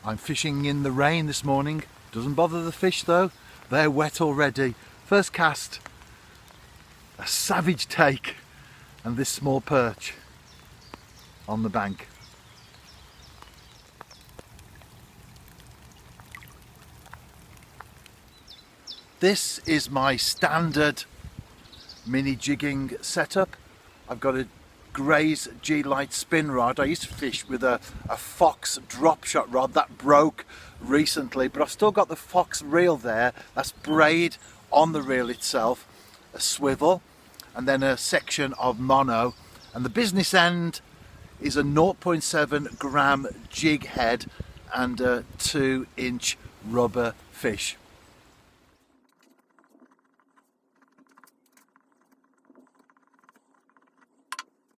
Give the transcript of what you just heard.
I'm fishing in the rain this morning. Doesn't bother the fish though, they're wet already. First cast, a savage take, and this small perch on the bank. This is my standard mini jigging setup. I've got a Graze G-Lite spin rod. I used to fish with a Fox drop shot rod that broke recently, but I've still got the Fox reel there. That's braid on the reel itself, a swivel, and then a section of mono. And the business end is a 0.7 gram jig head and a 2-inch rubber fish.